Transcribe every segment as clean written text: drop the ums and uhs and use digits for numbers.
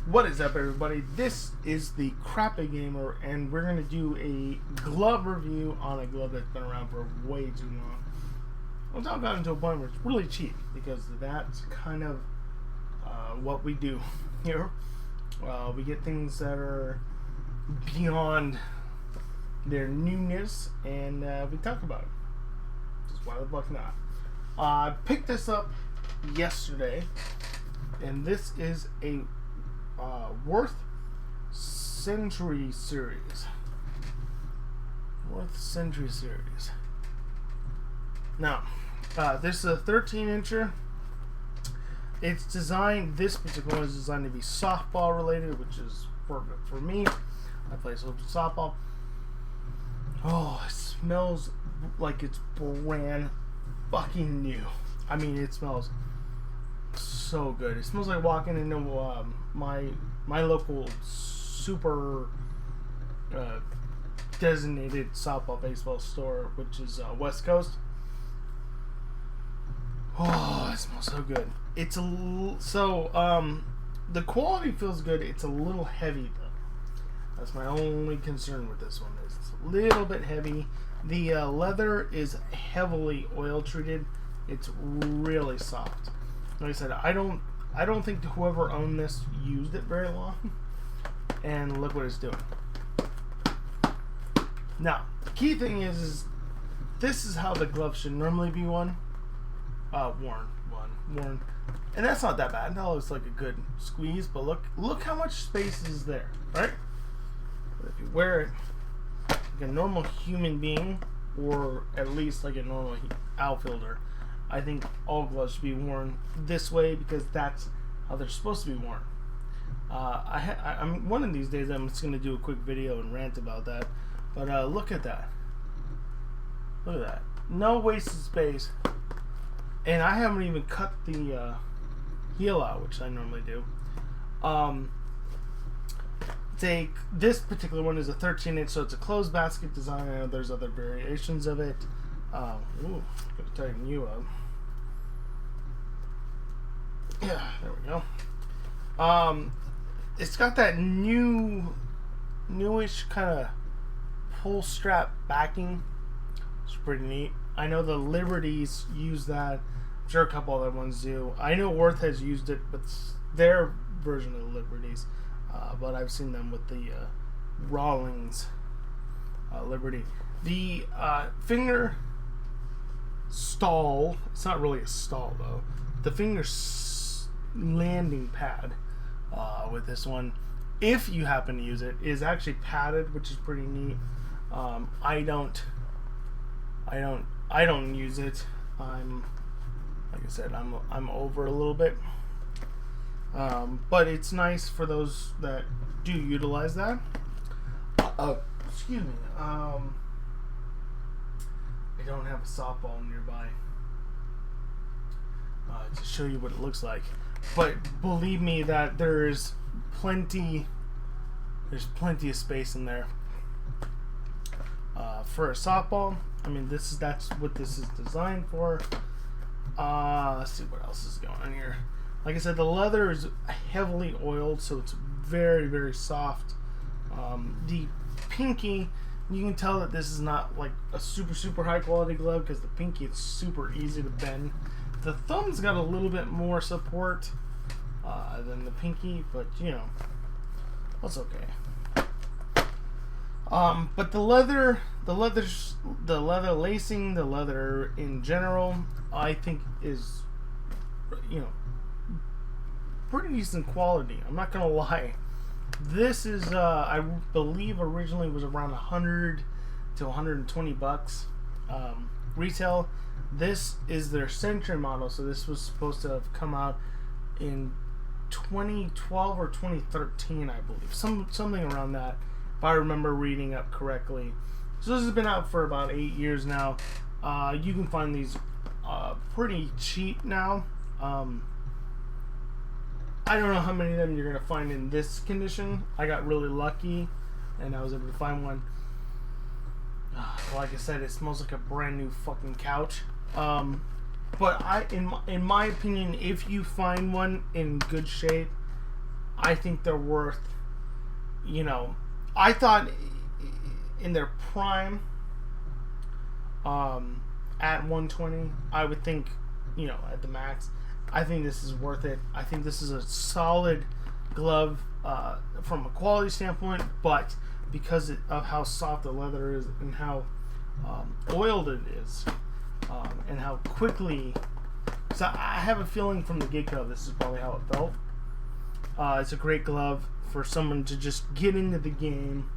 What is up, everybody? This is the Crappy Gamer, and we're going to do a glove review on a glove that's been around for way too long. It's now gotten to a point where it's really cheap, because that's kind of what we do here. We get things that are beyond their newness, and we talk about it. Just why the fuck not? I picked this up yesterday, and this is a Worth Century Series. Worth Century Series. Now, this is a 13-incher. It's designed, this particular one is designed to be softball related, which is perfect for me. I play softball. Oh, it smells like it's brand fucking new. I mean, it smells so good. It smells like walking into my local super designated softball baseball store, which is West Coast. Oh, it smells so good. It's the quality feels good. It's a little heavy though. That's my only concern with this one. Is it's a little bit heavy. The leather is heavily oil treated. It's really soft. Like I said, I don't think whoever owned this used it very long. And look what it's doing. Now, the key thing is this is how the glove should normally be worn. And that's not that bad. That looks like a good squeeze, but look how much space is there, right? But if you wear it like a normal human being, or at least like a normal outfielder, I think all gloves should be worn this way, because that's how they're supposed to be worn. I'm one of these days I'm just going to do a quick video and rant about that. But look at that. Look at that. No wasted space. And I haven't even cut the heel out, which I normally do. This particular one is a 13-inch, so it's a closed basket design. I know there's other variations of it. Gotta tighten you up. Yeah, there we go. It's got that newish kind of pull strap backing. It's pretty neat. I know the Liberties use that. I'm sure a couple other ones do. I know Worth has used it, but it's their version of the Liberties. But I've seen them with the Rawlings Liberty. The finger stall, it's not really a stall though. The finger landing pad with this one, if you happen to use it, is actually padded, which is pretty neat. I don't use it. Like I said, I'm over a little bit. But it's nice for those that do utilize that. Excuse me. I don't have a softball nearby to show you what it looks like. But believe me that there's plenty of space in there for a softball. I mean, that's what this is designed for. Let's see what else is going on here. Like I said, the leather is heavily oiled, so it's very, very soft. The pinky, you can tell that this is not like a super high quality glove, because the pinky is super easy to bend. The thumb's got a little bit more support than the pinky, but you know, that's okay. But the leather lacing, the leather in general, I think is, you know, pretty decent quality. I'm not gonna lie. This is I believe originally was around 100 to 120 bucks retail. This is their Century model, so this was supposed to have come out in 2012 or 2013, I believe, something around that, if I remember reading up correctly. So this has been out for about 8 years now. You can find these pretty cheap now. I don't know how many of them you're gonna find in this condition. I got really lucky, and I was able to find one. Like I said, it smells like a brand new fucking couch. But in my opinion, if you find one in good shape, I think they're worth, you know, I thought in their prime, at 120, I would think, you know, at the max, I think this is worth it. I think this is a solid glove from a quality standpoint, but because of how soft the leather is and how oiled it is, and how quickly, so I have a feeling from the get-go this is probably how it felt. It's a great glove for someone to just get into the game,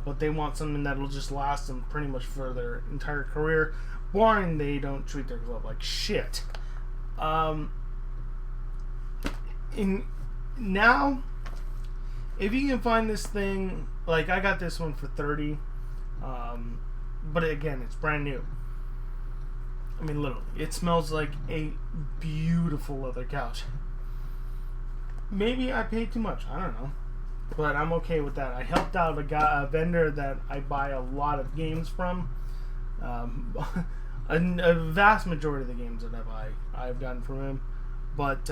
but they want something that'll just last them pretty much for their entire career, barring they don't treat their glove like shit. Now, if you can find this thing, like I got this one for $30, but again, it's brand new. I mean, literally, it smells like a beautiful leather couch. Maybe I paid too much, I don't know, but I'm okay with that. I helped out a vendor that I buy a lot of games from. A vast majority of the games that I buy, I've gotten from him, but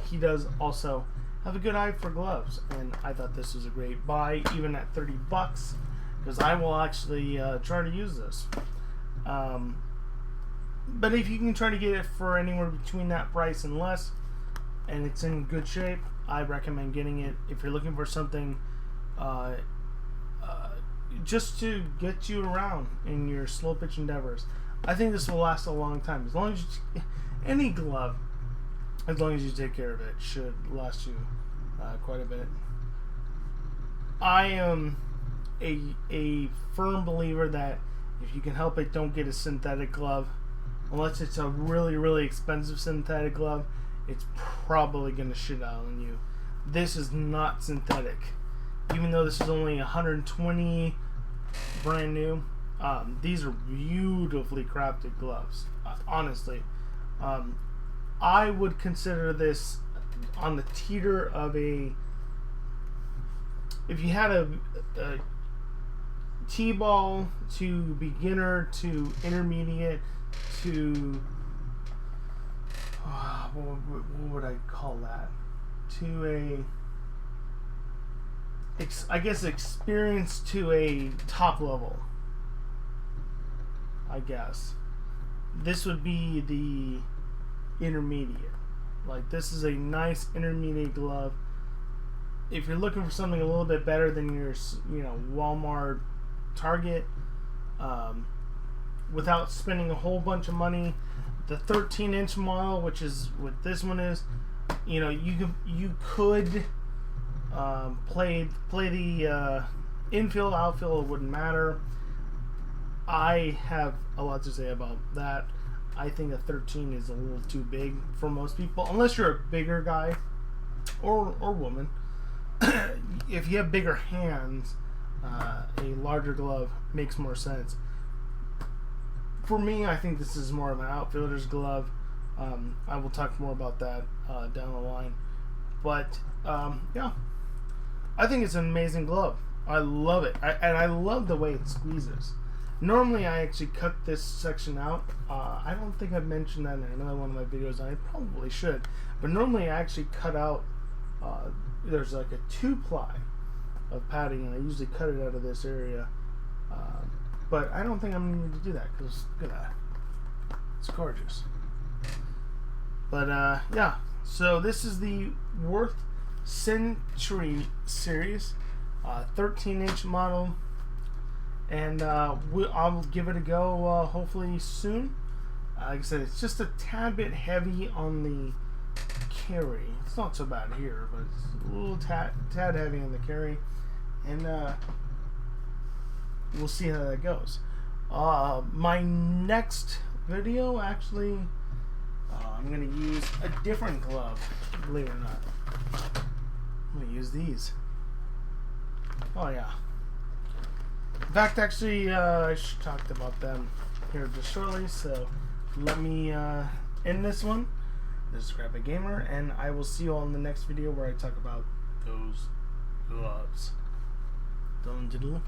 he does also have a good eye for gloves, and I thought this was a great buy, even at $30, because I will actually try to use this. But if you can try to get it for anywhere between that price and less, and it's in good shape, I recommend getting it. If you're looking for something just to get you around in your slow pitch endeavors, I think this will last a long time. As long as any glove, as long as you take care of it, should last you quite a bit. I am a firm believer that if you can help it, don't get a synthetic glove. Unless it's a really, really expensive synthetic glove, it's probably going to shit out on you. This is not synthetic. Even though this is only 120 brand new, these are beautifully crafted gloves. Honestly, I would consider this on the teeter of a, if you had a T-ball to beginner to intermediate to what would I call that, to I guess experience to a top level, I guess this would be the intermediate. Like, this is a nice intermediate glove. If you're looking for something a little bit better than your, you know, Walmart, Target, without spending a whole bunch of money, the 13-inch model, which is what this one is, you know, you could play the infield, outfield, it wouldn't matter. I have a lot to say about that. I think a 13 is a little too big for most people, unless you're a bigger guy or woman. If you have bigger hands, a larger glove makes more sense. For me, I think this is more of an outfielder's glove. I will talk more about that down the line. But, yeah, I think it's an amazing glove. I love it. And I love the way it squeezes. Normally, I actually cut this section out. I don't think I've mentioned that in another one of my videos, and I probably should. But normally, I actually cut out, there's like a 2-ply of padding, and I usually cut it out of this area. But I don't think I'm going to need to do that, because look at that. It's gorgeous. But, yeah. So, this is the Worth Century Series, 13-inch model. And I'll give it a go hopefully soon. Like I said, it's just a tad bit heavy on the carry. It's not so bad here, but it's a little tad heavy on the carry. And we'll see how that goes. My next video, actually, I'm going to use a different glove, believe it or not. I'm going to use these. Oh, yeah. In fact, actually, I talked about them here just shortly, so let me end this one. This is Graphic Gamer, and I will see you all in the next video where I talk about those gloves. Don't diddle.